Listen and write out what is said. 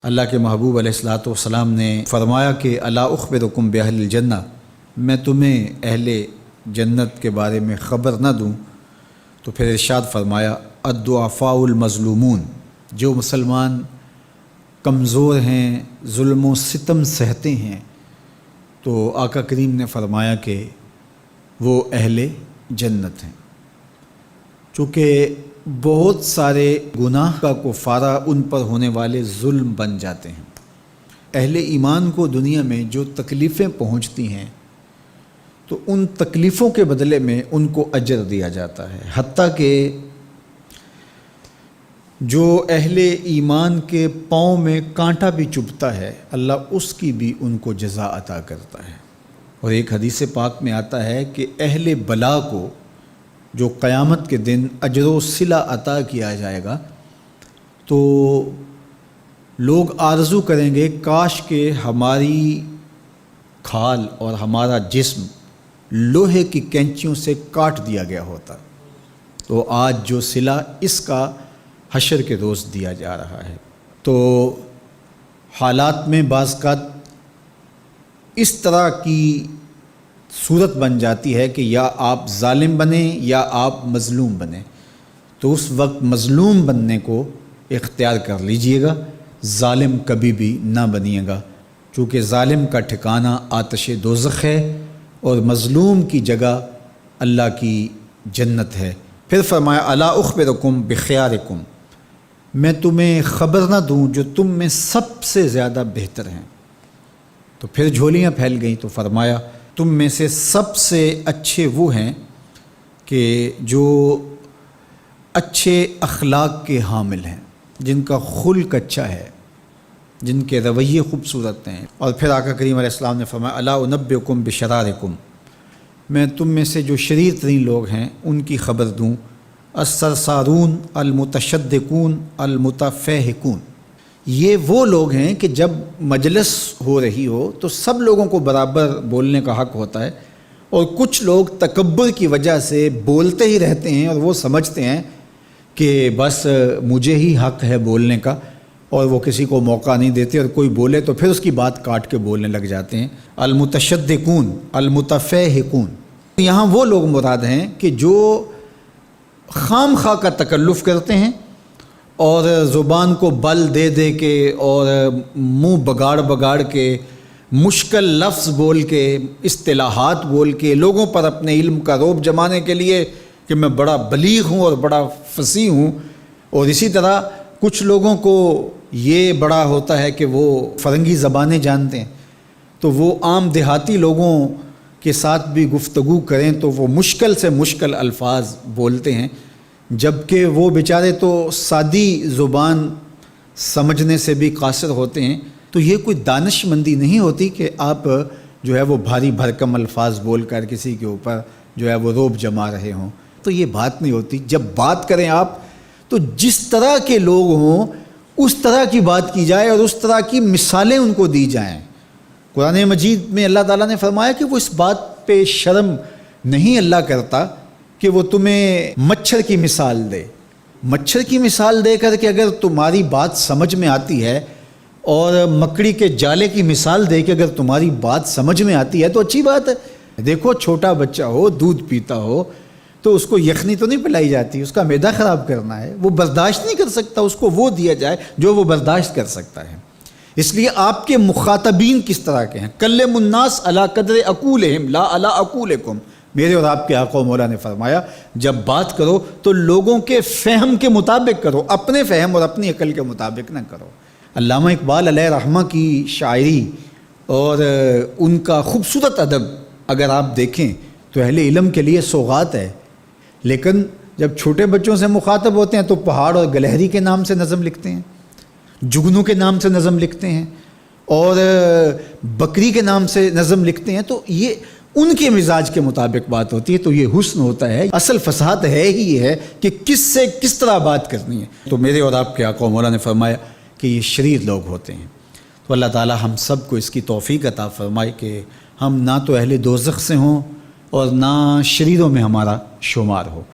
اللہ کے محبوب علیہ الصلوۃ والسلام نے فرمایا کہ الا اخبرکم باہل الجنہ، میں تمہیں اہل جنت کے بارے میں خبر نہ دوں؟ تو پھر ارشاد فرمایا الضعفاء المظلومون، جو مسلمان کمزور ہیں، ظلم و ستم سہتے ہیں، تو آقا کریم نے فرمایا کہ وہ اہل جنت ہیں۔ چونکہ بہت سارے گناہ کا کفارہ ان پر ہونے والے ظلم بن جاتے ہیں۔ اہل ایمان کو دنیا میں جو تکلیفیں پہنچتی ہیں تو ان تکلیفوں کے بدلے میں ان کو اجر دیا جاتا ہے، حتیٰ کہ جو اہل ایمان کے پاؤں میں کانٹا بھی چبھتا ہے اللہ اس کی بھی ان کو جزا عطا کرتا ہے۔ اور ایک حدیث پاک میں آتا ہے کہ اہل بلا کو جو قیامت کے دن اجر و صلہ عطا کیا جائے گا تو لوگ آرزو کریں گے کاش کہ ہماری کھال اور ہمارا جسم لوہے کی کینچیوں سے کاٹ دیا گیا ہوتا، تو آج جو صلہ اس کا حشر کے روز دیا جا رہا ہے۔ تو حالات میں بعض کا اس طرح کی صورت بن جاتی ہے کہ یا آپ ظالم بنیں یا آپ مظلوم بنیں، تو اس وقت مظلوم بننے کو اختیار کر لیجئے گا، ظالم کبھی بھی نہ بنیے گا، چونکہ ظالم کا ٹھکانہ آتش دوزخ ہے اور مظلوم کی جگہ اللہ کی جنت ہے۔ پھر فرمایا الا اخبرکم بخیارکم، میں تمہیں خبر نہ دوں جو تم میں سب سے زیادہ بہتر ہیں؟ تو پھر جھولیاں پھیل گئیں، تو فرمایا تم میں سے سب سے اچھے وہ ہیں کہ جو اچھے اخلاق کے حامل ہیں، جن کا خلق اچھا ہے، جن کے رویے خوبصورت ہیں۔ اور پھر آقا کریم علیہ السلام نے فرمایا الا انبئکم بشرارکم، میں تم میں سے جو شریر ترین لوگ ہیں ان کی خبر دوں، السرسارون المتشدقون المتفہقون، یہ وہ لوگ ہیں کہ جب مجلس ہو رہی ہو تو سب لوگوں کو برابر بولنے کا حق ہوتا ہے، اور کچھ لوگ تکبر کی وجہ سے بولتے ہی رہتے ہیں اور وہ سمجھتے ہیں کہ بس مجھے ہی حق ہے بولنے کا، اور وہ کسی کو موقع نہیں دیتے، اور کوئی بولے تو پھر اس کی بات کاٹ کے بولنے لگ جاتے ہیں۔ المتشدقون المتفہقون، یہاں وہ لوگ مراد ہیں کہ جو خام خواہ کا تکلف کرتے ہیں اور زبان کو بل دے دے کے اور منہ بگاڑ بگاڑ کے مشکل لفظ بول کے اصطلاحات بول کے لوگوں پر اپنے علم کا رعب جمانے کے لیے کہ میں بڑا بلیغ ہوں اور بڑا فصیح ہوں، اور اسی طرح کچھ لوگوں کو یہ بڑا ہوتا ہے کہ وہ فرنگی زبانیں جانتے ہیں، تو وہ عام دیہاتی لوگوں کے ساتھ بھی گفتگو کریں تو وہ مشکل سے مشکل الفاظ بولتے ہیں، جبکہ وہ بیچارے تو سادی زبان سمجھنے سے بھی قاصر ہوتے ہیں۔ تو یہ کوئی دانش مندی نہیں ہوتی کہ آپ جو ہے وہ بھاری بھرکم الفاظ بول کر کسی کے اوپر جو ہے وہ رعب جما رہے ہوں، تو یہ بات نہیں ہوتی۔ جب بات کریں آپ تو جس طرح کے لوگ ہوں اس طرح کی بات کی جائے اور اس طرح کی مثالیں ان کو دی جائیں۔ قرآن مجید میں اللہ تعالیٰ نے فرمایا کہ وہ اس بات پہ شرم نہیں اللہ کرتا کہ وہ تمہیں مچھر کی مثال دے، مچھر کی مثال دے کر کہ اگر تمہاری بات سمجھ میں آتی ہے، اور مکڑی کے جالے کی مثال دے کہ اگر تمہاری بات سمجھ میں آتی ہے تو اچھی بات ہے۔ دیکھو چھوٹا بچہ ہو دودھ پیتا ہو تو اس کو یخنی تو نہیں پلائی جاتی، اس کا معدہ خراب کرنا ہے، وہ برداشت نہیں کر سکتا، اس کو وہ دیا جائے جو وہ برداشت کر سکتا ہے۔ اس لیے آپ کے مخاطبین کس طرح کے ہیں؟ کلم الناس علی قدر عقولہم لا علی عقولکم، میرے اور آپ کے آقا و مولا نے فرمایا جب بات کرو تو لوگوں کے فہم کے مطابق کرو، اپنے فہم اور اپنی عقل کے مطابق نہ کرو۔ علامہ اقبال علیہ رحمہ کی شاعری اور ان کا خوبصورت ادب اگر آپ دیکھیں تو اہل علم کے لیے سوغات ہے، لیکن جب چھوٹے بچوں سے مخاطب ہوتے ہیں تو پہاڑ اور گلہری کے نام سے نظم لکھتے ہیں، جگنو کے نام سے نظم لکھتے ہیں، اور بکری کے نام سے نظم لکھتے ہیں، تو یہ ان کے مزاج کے مطابق بات ہوتی ہے۔ تو یہ حسن ہوتا ہے، اصل فصاحت ہے ہی یہ ہے کہ کس سے کس طرح بات کرنی ہے۔ تو میرے اور آپ کے آقا و مولا نے فرمایا کہ یہ شریر لوگ ہوتے ہیں۔ تو اللہ تعالی ہم سب کو اس کی توفیق عطا فرمائے کہ ہم نہ تو اہل دوزخ سے ہوں اور نہ شریروں میں ہمارا شمار ہو۔